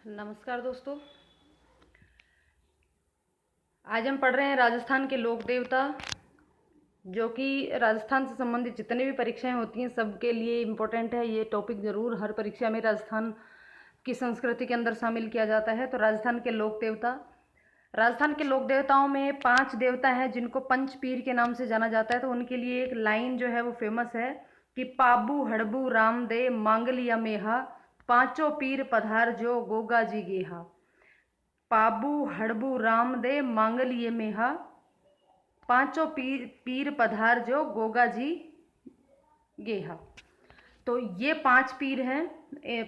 नमस्कार दोस्तों। आज हम पढ़ रहे हैं राजस्थान के लोक देवता, जो कि राजस्थान से संबंधित जितनी भी परीक्षाएं होती हैं सबके लिए इम्पोर्टेंट है। ये टॉपिक ज़रूर हर परीक्षा में राजस्थान की संस्कृति के अंदर शामिल किया जाता है। तो राजस्थान के लोक देवताओं में 5 देवता हैं जिनको पंच पीर के नाम से जाना जाता है। तो उनके लिए एक लाइन जो है वो फेमस है कि पाबू हड़बू राम दे मांगलिया मेहा, पांचों पीर पधार जो गोगा जी गेहा। पाबू हड़बू राम दे मांगलिए मेहा, पांचों पीर पधार जो गोगा जी गेहा। तो ये 5 पीर हैं,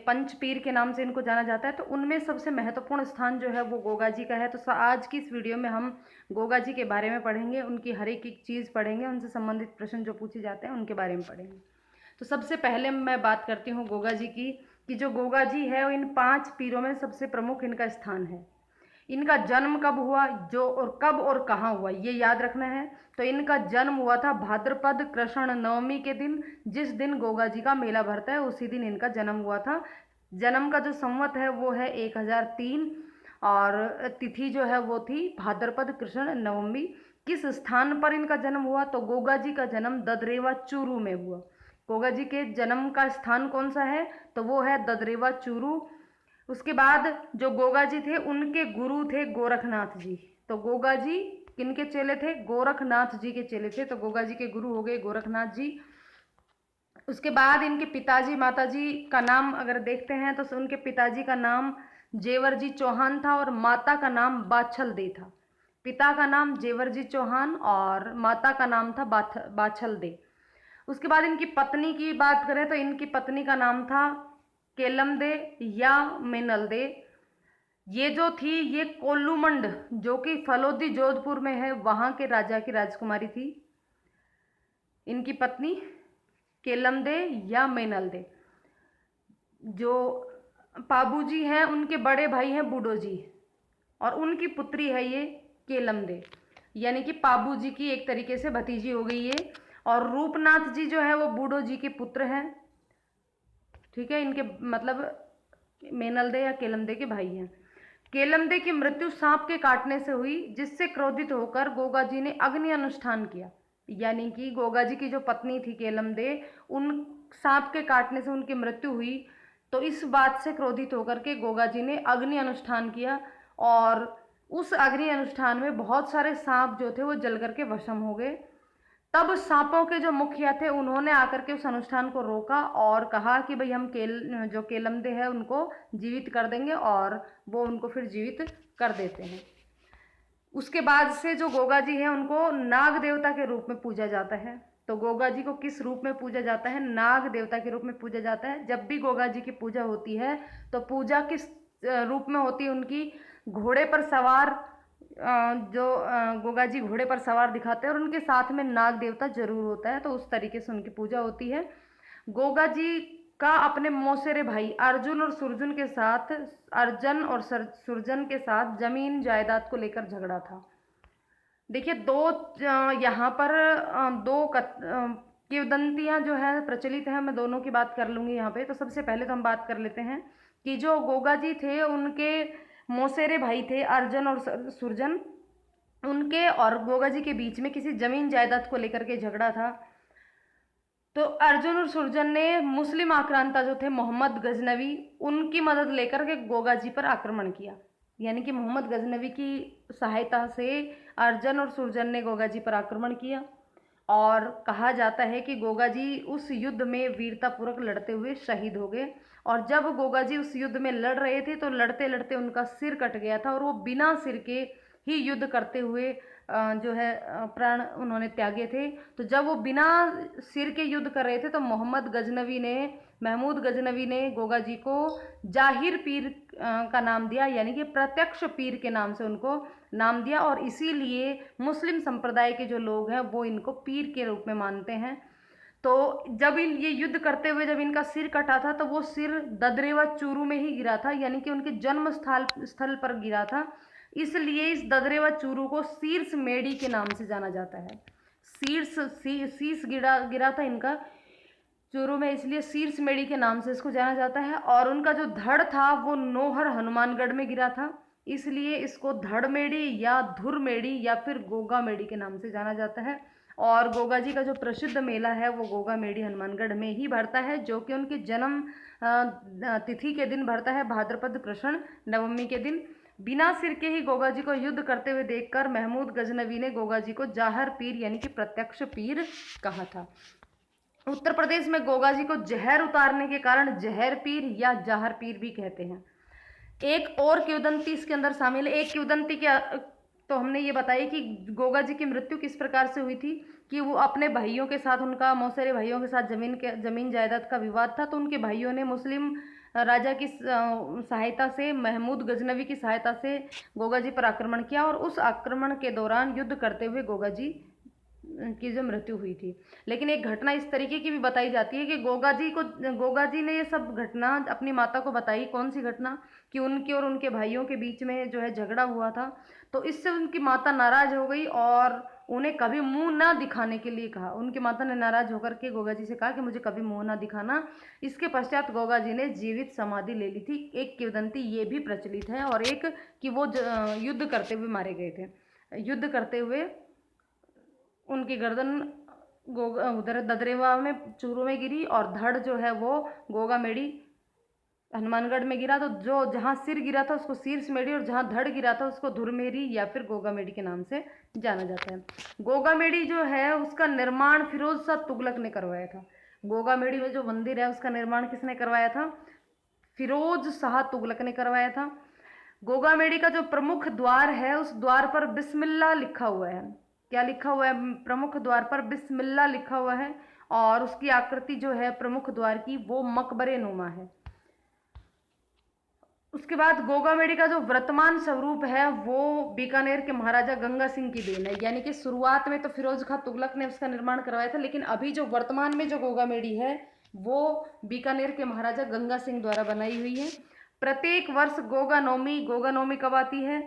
पंच पीर के नाम से इनको जाना जाता है। तो उनमें सबसे महत्वपूर्ण स्थान जो है वो गोगा जी का है। तो आज की इस वीडियो में हम गोगा जी के बारे में पढ़ेंगे, उनकी हर एक चीज़ पढ़ेंगे, उनसे संबंधित प्रश्न जो पूछे जाते हैं उनके बारे में पढ़ेंगे। तो सबसे पहले मैं बात करती हूँ गोगा जी की, कि जो गोगा जी है वो इन 5 पीरों में सबसे प्रमुख इनका स्थान है। इनका जन्म कब हुआ, जो और कब और कहाँ हुआ, ये याद रखना है। तो इनका जन्म हुआ था भाद्रपद कृष्ण नवमी के दिन। जिस दिन गोगा जी का मेला भरता है उसी दिन इनका जन्म हुआ था। जन्म का जो संवत है वो है 1003 और तिथि जो है वो थी भाद्रपद कृष्ण नवमी। किस स्थान पर इनका जन्म हुआ, तो गोगा जी का जन्म ददरेवा चूरू में हुआ। गोगा जी के जन्म का स्थान कौन सा है, तो वो है ददरेवा चूरू। उसके बाद जो गोगा जी थे उनके गुरु थे गोरखनाथ जी। तो गोगा जी किनके चेले थे, गोरखनाथ जी के चेले थे। तो गोगा जी के गुरु हो गए गोरखनाथ जी। उसके बाद इनके पिताजी माताजी का नाम अगर देखते हैं तो उनके पिताजी का नाम जेवर जी चौहान था और माता का नाम बाछल दे था। पिता का नाम जेवर जी चौहान और माता का नाम था बाछल दे। उसके बाद इनकी पत्नी की बात करें तो इनकी पत्नी का नाम था केलम दे या मेनल दे। ये जो थी ये कोल्लूमंड, जो कि फलोदी जोधपुर में है, वहां के राजा की राजकुमारी थी। इनकी पत्नी केलम दे या मेनल दे। जो पाबू जी हैं उनके बड़े भाई हैं बूडो जी और उनकी पुत्री है ये केलम दे, यानी कि पाबू जी की एक तरीके से भतीजी हो गई ये। और रूपनाथ जी जो है वो बूडो जी के पुत्र हैं। ठीक है, इनके मतलब मेनल दे या केलम दे के भाई हैं। केलम दे की मृत्यु सांप के काटने से हुई, जिससे क्रोधित होकर गोगा जी ने अग्नि अनुष्ठान किया। यानी कि गोगा जी की जो पत्नी थी केलम दे, उन सांप के काटने से उनकी मृत्यु हुई। तो इस बात से क्रोधित होकर के गोगा जी ने अग्नि अनुष्ठान किया और उस अग्नि अनुष्ठान में बहुत सारे सांप जो थे वो जल करके भस्म हो गए। तब सांपों के जो मुखिया थे उन्होंने आकर के उस अनुष्ठान को रोका और कहा कि भाई हम जो केलमदे है उनको जीवित कर देंगे, और वो उनको फिर जीवित कर देते हैं। उसके बाद से जो गोगा जी है उनको नाग देवता के रूप में पूजा जाता है। तो गोगा जी को किस रूप में पूजा जाता है, नाग देवता के रूप में पूजा जाता है। जब भी गोगा जी की पूजा होती है तो पूजा किस रूप में होती है उनकी, घोड़े पर सवार, जो गोगा जी घोड़े पर सवार दिखाते हैं और उनके साथ में नाग देवता जरूर होता है। तो उस तरीके से उनकी पूजा होती है। गोगा जी का अपने मौसेरे भाई अर्जुन और सुरजन के साथ, अर्जन और सुरजन के साथ जमीन जायदाद को लेकर झगड़ा था। देखिए यहाँ पर दो किंवदंतियां जो है प्रचलित है, मैं दोनों की बात कर लूंगी यहाँ पे। तो सबसे पहले तो हम बात कर लेते हैं कि जो गोगा जी थे उनके मौसेरे भाई थे अर्जन और सुरजन, उनके और गोगा जी के बीच में किसी जमीन जायदाद को लेकर के झगड़ा था। तो अर्जुन और सुरजन ने मुस्लिम आक्रांता जो थे मोहम्मद गजनवी, उनकी मदद लेकर के गोगा जी पर आक्रमण किया। यानी कि मोहम्मद गजनवी की सहायता से अर्जन और सुरजन ने गोगा जी पर आक्रमण किया। और कहा जाता है कि गोगा जी उस युद्ध में वीरतापूर्वक लड़ते हुए शहीद हो गए। और जब गोगा जी उस युद्ध में लड़ रहे थे तो लड़ते लड़ते उनका सिर कट गया था और वो बिना सिर के ही युद्ध करते हुए जो है प्राण उन्होंने त्यागे थे। तो जब वो बिना सिर के युद्ध कर रहे थे तो महमूद गजनवी ने गोगा जी को जाहिर पीर का नाम दिया, यानी कि प्रत्यक्ष पीर के नाम से उनको नाम दिया। और इसीलिए मुस्लिम संप्रदाय के जो लोग हैं वो इनको पीर के रूप में मानते हैं। तो जब ये युद्ध करते हुए जब इनका सिर कटा था तो वो सिर ददरेवा चूरू में ही गिरा था, यानी कि उनके जन्म स्थल पर गिरा था। इसलिए इस ददरेवा चूरू को शीर्ष मेडी के नाम से जाना जाता है। शीर्ष शीश गिरा गिरा था इनका। चूरू में इसलिए शीर्ष मेढ़ी के नाम से इसको जाना जाता है। और उनका जो धड़ था वो नौहर हनुमानगढ़ में गिरा था, इसलिए इसको धड़ मेढ़ी या धुर मेढ़ी या फिर गोगा मेढ़ी के नाम से जाना जाता है। और गोगा जी का जो प्रसिद्ध मेला है वो गोगा मेढ़ी हनुमानगढ़ में ही भरता है, जो कि उनके जन्म तिथि के दिन भरता है, भाद्रपद कृष्ण नवमी के दिन। बिना सिर के ही गोगा जी को युद्ध करते हुए देखकर महमूद गजनवी ने गोगा जी को जाहर पीर यानी कि प्रत्यक्ष पीर कहा था। उत्तर प्रदेश में गोगा जी को जहर उतारने के कारण जहर पीर या जाहर पीर भी कहते हैं। एक और किंवदंती इसके अंदर शामिल है। एक किंवदंती क्या, तो हमने ये बताई कि गोगा जी की मृत्यु किस प्रकार से हुई थी कि वो अपने भाइयों के साथ, उनका मौसेरे भाइयों के साथ जमीन जायदाद का विवाद था, तो उनके भाइयों ने मुस्लिम राजा की सहायता से, महमूद गजनवी की सहायता से गोगा जी पर आक्रमण किया, और उस आक्रमण के दौरान युद्ध करते हुए गोगा जी की जो मृत्यु हुई थी। लेकिन एक घटना इस तरीके की भी बताई जाती है कि गोगा जी ने ये सब घटना अपनी माता को बताई। कौन सी घटना, कि उनके और उनके भाइयों के बीच में जो है झगड़ा हुआ था, तो इससे उनकी माता नाराज हो गई और उन्हें कभी मुंह ना दिखाने के लिए कहा। उनकी माता ने नाराज होकर के गोगा जी से कहा कि मुझे कभी मुंह ना दिखाना। इसके पश्चात गोगा जी ने जीवित समाधि ले ली थी। एक किंवदंती ये भी प्रचलित है, और एक कि वो युद्ध करते हुए मारे गए थे। युद्ध करते हुए उनकी गर्दन उधर ददरेवा में, चूरू में गिरी, और धड़ जो है वो गोगा मेढ़ी हनुमानगढ़ में गिरा। तो जो जहाँ सिर गिरा था उसको शीर्ष मेढ़ी, और जहाँ धड़ गिरा था उसको धुर मेढ़ी या फिर गोगा मेढ़ी के नाम से जाना जाता है। गोगा मेढ़ी जो है उसका निर्माण फिरोज शाह तुगलक ने करवाया था। गोगा मेढ़ी में जो मंदिर है उसका निर्माण किसने करवाया था? फिरोज शाह तुगलक ने करवाया था। गोगा मेढ़ी का जो प्रमुख द्वार है उस द्वार पर बिस्मिल्लाह लिखा हुआ है। क्या लिखा हुआ है? प्रमुख द्वार पर बिस्मिल्लाह लिखा हुआ है, और उसकी आकृति जो है प्रमुख द्वार की वो मकबरे नुमा है। उसके बाद गोगा मेढ़ी का जो वर्तमान स्वरूप है वो बीकानेर के महाराजा गंगा सिंह की देन है। यानी कि शुरुआत में तो फिरोज खां तुगलक ने उसका निर्माण करवाया था, लेकिन अभी जो वर्तमान में जो गोगा मेढ़ी है वो बीकानेर के महाराजा गंगा सिंह द्वारा बनाई हुई है। प्रत्येक वर्ष गोगा नवमी कब आती है?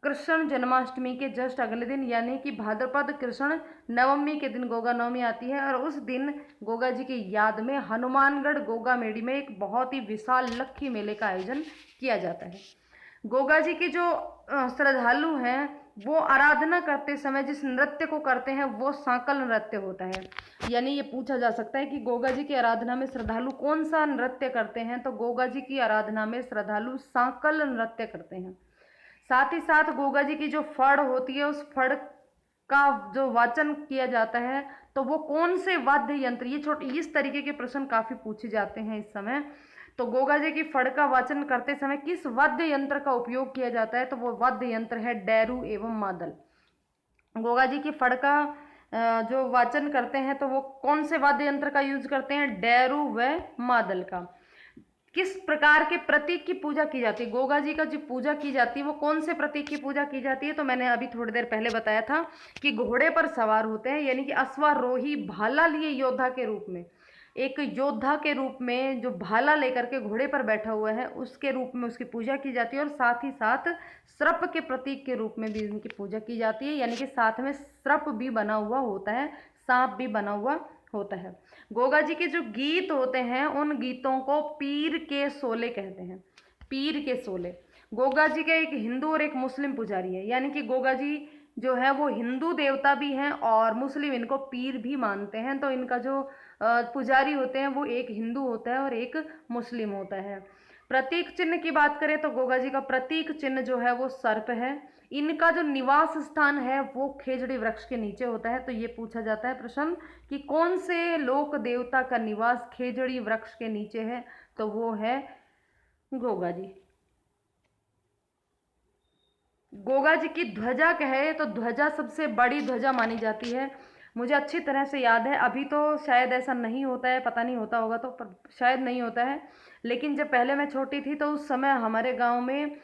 कृष्ण जन्माष्टमी के जस्ट अगले दिन, यानी कि भाद्रपद कृष्ण नवमी के दिन गोगा नवमी आती है। और उस दिन गोगा जी की याद में हनुमानगढ़ गोगा मेढ़ी में एक बहुत ही विशाल लक्खी मेले का आयोजन किया जाता है। गोगा जी के जो श्रद्धालु हैं वो आराधना करते समय जिस नृत्य को करते हैं वो सांकल नृत्य होता है। यानी ये पूछा जा सकता है कि गोगा जी की आराधना में श्रद्धालु कौन सा नृत्य करते हैं, तो गोगा जी की आराधना में श्रद्धालु सांकल नृत्य करते हैं। साथ ही साथ गोगा जी की जो फड़ होती है उस फड़ का जो वाचन किया जाता है, तो वो कौन से वाद्य यंत्र, ये इस तरीके के प्रश्न काफी पूछे जाते हैं इस समय। तो गोगा जी की फड़ का वाचन करते समय किस वाद्य यंत्र का उपयोग किया जाता है, तो वो वाद्य यंत्र है डैरू एवं मादल। गोगा जी की फड़ का जो वाचन करते हैं तो वो कौन से वाद्य यंत्र का यूज करते हैं? डैरू व मादल का। किस प्रकार के प्रतीक की पूजा की जाती है? गोगा जी का जो पूजा की जाती है वो कौन से प्रतीक की पूजा की जाती है? तो मैंने अभी थोड़ी देर पहले बताया था कि घोड़े पर सवार होते हैं, यानी कि अश्वारोही भाला लिए योद्धा के रूप में, एक योद्धा के रूप में जो भाला लेकर के घोड़े पर बैठा हुआ है उसके रूप में उसकी पूजा की जाती है। और साथ ही साथ सर्प के प्रतीक के रूप में भी उनकी पूजा की जाती है, यानी कि साथ में सर्प भी बना हुआ होता है, सांप भी बना हुआ होता है। गोगा जी के जो गीत होते हैं उन गीतों को पीर के सोले कहते हैं। पीर के सोले। गोगा जी का एक हिंदू और एक मुस्लिम पुजारी है, यानी कि गोगा जी जो है वो हिंदू देवता भी हैं और मुस्लिम इनको पीर भी मानते हैं। तो इनका जो पुजारी होते हैं वो एक हिंदू होता है और एक मुस्लिम होता है। प्रतीक चिन्ह की बात करें तो गोगा जी का प्रतीक चिन्ह जो है वो सर्प है। इनका जो निवास स्थान है वो खेजड़ी वृक्ष के नीचे होता है। तो ये पूछा जाता है प्रश्न कि कौन से लोक देवता का निवास खेजड़ी वृक्ष के नीचे है, तो वो है गोगा जी। गोगा जी की ध्वजा कहे तो ध्वजा सबसे बड़ी ध्वजा मानी जाती है। मुझे अच्छी तरह से याद है, अभी तो शायद ऐसा नहीं होता है, पता नहीं होता होगा तो, पर शायद नहीं होता है। लेकिन जब पहले मैं छोटी थी तो उस समय हमारे गांव में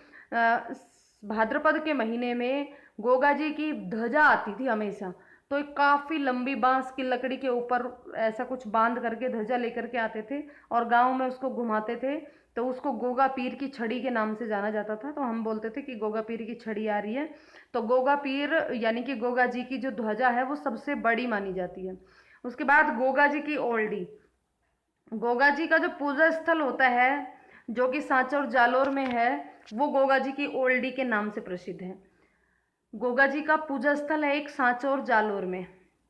भाद्रपद के महीने में गोगा जी की ध्वजा आती थी हमेशा। तो एक काफ़ी लंबी बांस की लकड़ी के ऊपर ऐसा कुछ बांध करके ध्वजा लेकर के आते थे और गांव में उसको घुमाते थे। तो उसको गोगा पीर की छड़ी के नाम से जाना जाता था। तो हम बोलते थे कि गोगा पीर की छड़ी आ रही है। तो गोगा पीर यानी कि गोगा जी की जो ध्वजा है वो सबसे बड़ी मानी जाती है। उसके बाद गोगा जी की ओल्डी। गोगा जी का जो पूजा स्थल होता है जो कि सांचौर और जालोर में है, वो गोगा जी की ओल्डी के नाम से प्रसिद्ध है। गोगा जी का पूजा स्थल है एक सांचौर और जालोर में।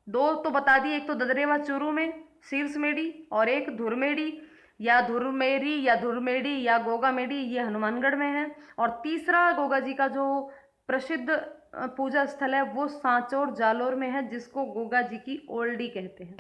दो तो बता दिए, एक तो ददरेवा चूरू में शीर्ष मेडी, और एक धुरमेडी या धुरमेरी या धुरमेडी या गोगा मेडी, ये हनुमानगढ़ में है। और तीसरा गोगा जी का जो प्रसिद्ध पूजा स्थल है वो सांचौर जालोर में है, जिसको गोगा जी की ओल्डी कहते हैं।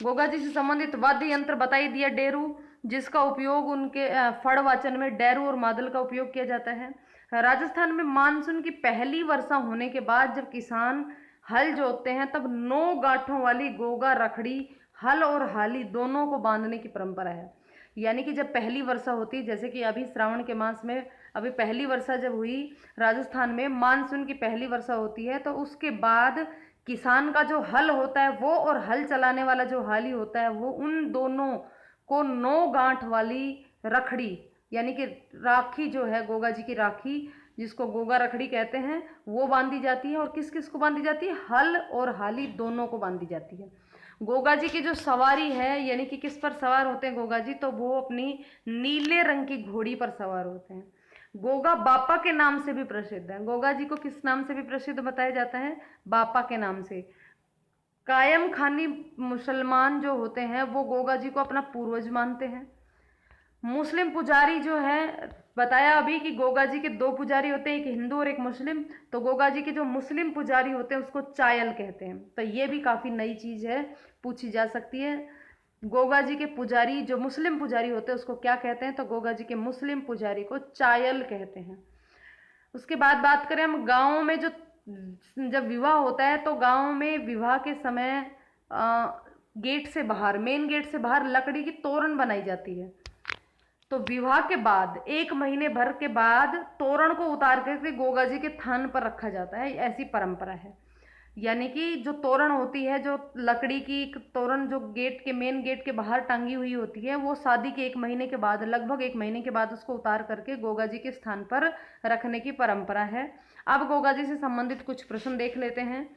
गोगा जी से संबंधित वाद्य यंत्र बताई दिया डेरू, जिसका उपयोग उनके फड़ वाचन में डेरू और मादल का उपयोग किया जाता है। राजस्थान में मानसून की पहली वर्षा होने के बाद जब किसान हल जोतते हैं तब 9 गांठों वाली गोगा रखड़ी हल और हाली दोनों को बांधने की परंपरा है। यानी कि जब पहली वर्षा होती, जैसे कि अभी श्रावण के मास में अभी पहली वर्षा जब हुई राजस्थान में, मानसून की पहली वर्षा होती है, तो उसके बाद किसान का जो हल होता है वो और हल चलाने वाला जो हाली होता है वो उन दोनों को 9 गांठ वाली रखड़ी यानी कि राखी जो है गोगा जी की राखी, जिसको गोगा रखड़ी कहते हैं, वो बांधी जाती है। और किस किस को बांधी जाती है? हल और हाली दोनों को बांधी जाती है। गोगा जी की जो सवारी है यानी कि किस पर सवार होते हैं गोगा जी, तो वो अपनी नीले रंग की घोड़ी पर सवार होते हैं। गोगा बापा के नाम से भी प्रसिद्ध है। गोगा जी को किस नाम से भी प्रसिद्ध बताया जाता है? बापा के नाम से। कायम खानी मुसलमान जो होते हैं वो गोगा जी को अपना पूर्वज मानते हैं। मुस्लिम पुजारी जो है, बताया अभी कि गोगा जी के 2 पुजारी होते हैं, एक हिंदू और एक मुस्लिम। तो गोगा जी के जो मुस्लिम पुजारी होते हैं उसको चायल कहते हैं। तो ये भी काफ़ी नई चीज़ है, पूछी जा सकती है। गोगा जी के पुजारी जो मुस्लिम पुजारी होते हैं उसको क्या कहते हैं? तो गोगा जी के मुस्लिम पुजारी को चायल कहते हैं। उसके बाद बात करें हम गाँव में जो जब विवाह होता है तो गाँव में विवाह के समय गेट से बाहर, मेन गेट से बाहर लकड़ी की तोरण बनाई जाती है। तो विवाह के बाद 1 महीने भर के बाद तोरण को उतार करके गोगा जी के थान पर रखा जाता है, ऐसी परंपरा है। यानी कि जो तोरण होती है, जो लकड़ी की तोरण जो गेट के मेन गेट के बाहर टांगी हुई होती है, वो शादी के 1 महीने के बाद, लगभग 1 महीने के बाद उसको उतार करके गोगा जी के स्थान पर रखने की परंपरा है। अब गोगा जी से संबंधित कुछ प्रश्न देख लेते हैं।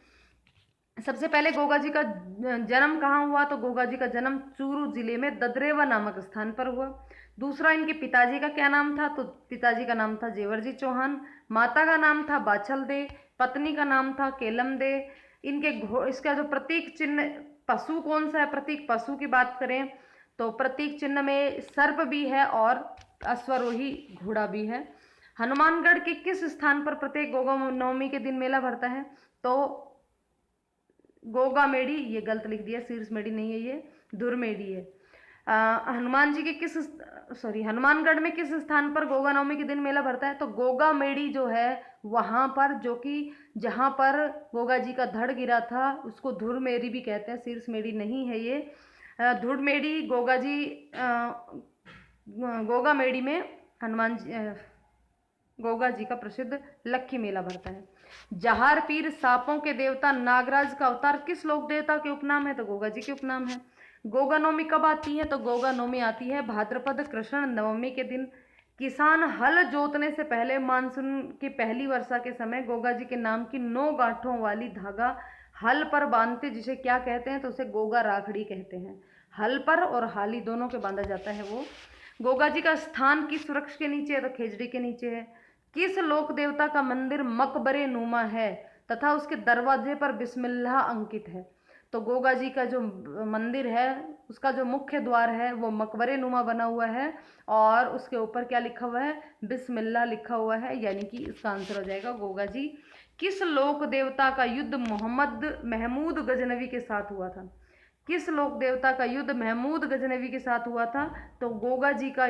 सबसे पहले गोगा जी का जन्म कहाँ हुआ? तो गोगा जी का जन्म चूरू जिले में ददरेवा नामक स्थान पर हुआ। दूसरा, इनके पिताजी का क्या नाम था? तो पिताजी का नाम था जेवरजी चौहान। माता का नाम था बाछल दे। पत्नी का नाम था केलम दे। इसका जो प्रतीक चिन्ह पशु कौन सा है? प्रतीक पशु की बात करें तो प्रतीक चिन्ह में सर्प भी है और अश्वरोही घोड़ा भी है। हनुमानगढ़ के किस स्थान पर प्रत्येक गोगा नवमी के दिन मेला भरता है? तो गोगा मेडी, ये गलत लिख दिया, शीर्ष मेडी नहीं है, ये धुरमेडी है। हनुमानगढ़ में किस स्थान पर गोगा नवमी के दिन मेला भरता है? तो गोगा मेडी जो है वहाँ पर, जो कि जहाँ पर गोगा जी का धड़ गिरा था उसको धुरमेरी भी कहते हैं, शीर्ष मेडी नहीं है ये। धुरमेडी गोगा मेडी में गोगा जी का प्रसिद्ध लक्खी मेला भरता है। जहार पीर सांपों के देवता नागराज का अवतार किस लोक देवता के उपनाम है? तो गोगा जी के उपनाम है। गोगा नवमी कब आती है? तो गोगा नवमी आती है भाद्रपद कृष्ण नवमी के दिन। किसान हल जोतने से पहले मानसून की पहली वर्षा के समय गोगा जी के नाम की 9 गांठों वाली धागा हल पर बांधते, जिसे क्या कहते हैं? तो उसे गोगा राखड़ी कहते हैं। हल पर और हाली दोनों के बांधा जाता है वो। गोगा जी का स्थान किस वृक्ष के नीचे है? तो खेजड़ी के नीचे है। किस लोक देवता का मंदिर मकबरे नुमा है तथा उसके दरवाजे पर बिस्मिल्लाह अंकित है? तो गोगा जी का जो मंदिर है उसका जो मुख्य द्वार है वो मकबरे नुमा बना हुआ है और उसके ऊपर क्या लिखा हुआ है? बिस्मिल्लाह लिखा हुआ है। यानी कि इसका आंसर हो जाएगा गोगा जी। किस लोक देवता का युद्ध महमूद गजनवी के साथ हुआ था? किस लोक देवता का युद्ध महमूद गजनवी के साथ हुआ था? तो गोगा जी का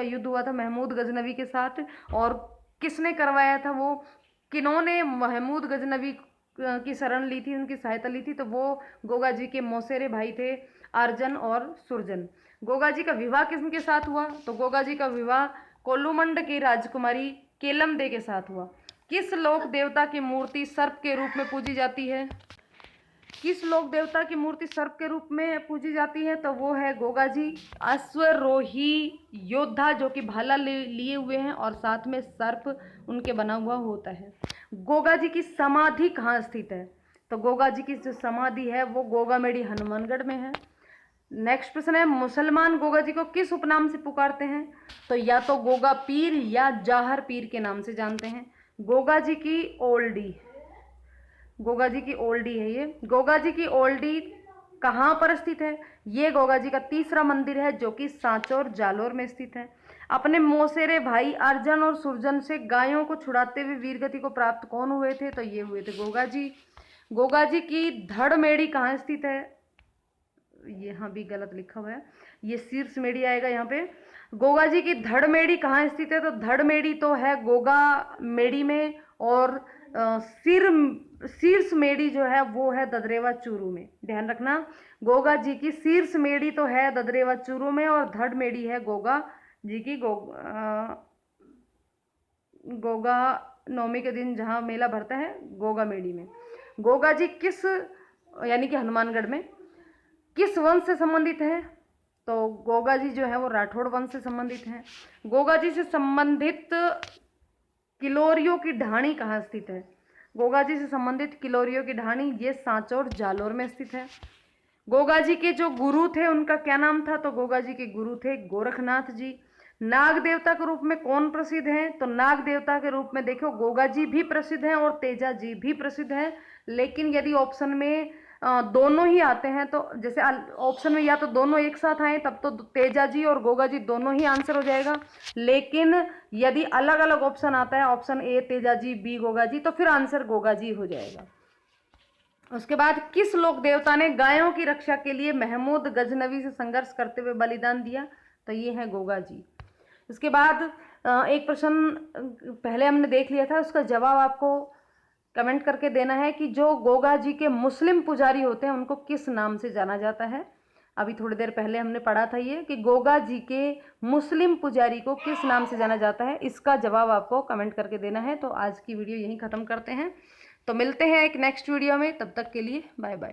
युद्ध हुआ था महमूद गजनवी के साथ। और किसने करवाया था वो? किन्होंने महमूद गजनवी की शरण ली थी, उनकी सहायता ली थी? तो वो गोगा जी के मौसेरे भाई थे, अर्जन और सुरजन। गोगा जी का विवाह किसके साथ हुआ? तो गोगा जी का विवाह कोलुमंड की राजकुमारी केलम दे के साथ हुआ। किस लोक देवता की मूर्ति सर्प के रूप में पूजी जाती है? किस लोक देवता की मूर्ति सर्प के रूप में पूजी जाती है? तो वो है गोगा जी। अश्वरोही योद्धा जो कि भाला लिए हुए हैं और साथ में सर्प उनके बना हुआ होता है। गोगा जी की समाधि कहाँ स्थित है? तो गोगा जी की जो समाधि है वो गोगा मेडी हनुमानगढ़ में है। नेक्स्ट प्रश्न है, मुसलमान गोगा जी को किस उपनाम से पुकारते हैं? तो या तो गोगा पीर या जाहर पीर के नाम से जानते हैं। गोगा जी की ओल्डी, गोगा जी की ओल्डी है ये। गोगा जी की ओल्डी कहाँ पर स्थित है? ये गोगा जी का तीसरा मंदिर है जो कि सांचौर जालोर में स्थित है। अपने मौसेरे भाई अर्जन और सुरजन से गायों को छुड़ाते हुए वीरगति को प्राप्त कौन हुए थे? तो ये हुए थे गोगा जी। गोगा जी की धड़मेड़ी कहाँ स्थित है? यहाँ भी गलत लिखा हुआ है, ये शीर्ष मेड़ी आएगा यहाँ पे। गोगा जी की धड़मेड़ी कहाँ स्थित है? तो धड़मेड़ी तो है गोगा मेड़ी में, और शीर्ष मेड़ी जो है वो है ददरेवा चूरू में। ध्यान रखना, गोगा जी की शीर्ष मेड़ी तो है ददरेवा चूरू में, और धड़ मेड़ी है गोगा जी की गोगा नवमी के दिन जहाँ मेला भरता है गोगा मेड़ी में। गोगा जी किस, यानी कि हनुमानगढ़ में, किस वंश से संबंधित है? तो गोगा जी जो है वो राठौड़ वंश से संबंधित हैं। गोगा जी से संबंधित किलोरियों की ढाणी कहाँ स्थित है? गोगा जी से संबंधित किलोरियों की ढाणी ये सांचौर जालोर में स्थित है। गोगा जी के जो गुरु थे उनका क्या नाम था? तो गोगा जी के गुरु थे गोरखनाथ जी। नाग देवता के रूप में कौन प्रसिद्ध हैं? तो नाग देवता के रूप में देखो गोगा जी भी प्रसिद्ध हैं और तेजा जी भी प्रसिद्ध हैं। लेकिन यदि ऑप्शन में दोनों ही आते हैं, तो जैसे ऑप्शन में या तो दोनों एक साथ आए तब तो तेजा जी और गोगा जी दोनों ही आंसर हो जाएगा। लेकिन यदि अलग अलग ऑप्शन आता है, option A Teja ji, B Goga ji, तो फिर आंसर गोगा जी हो जाएगा। उसके बाद किस लोक देवता ने गायों की रक्षा के लिए महमूद गजनवी से संघर्ष करते हुए बलिदान दिया? तो ये है गोगा जी। उसके बाद एक प्रश्न पहले हमने देख लिया था, उसका जवाब आपको कमेंट करके देना है कि जो गोगा जी के मुस्लिम पुजारी होते हैं उनको किस नाम से जाना जाता है। अभी थोड़ी देर पहले हमने पढ़ा था ये कि गोगा जी के मुस्लिम पुजारी को किस नाम से जाना जाता है। इसका जवाब आपको कमेंट करके देना है। तो आज की वीडियो यहीं ख़त्म करते हैं, तो मिलते हैं एक नेक्स्ट वीडियो में, तब तक के लिए बाय बाय।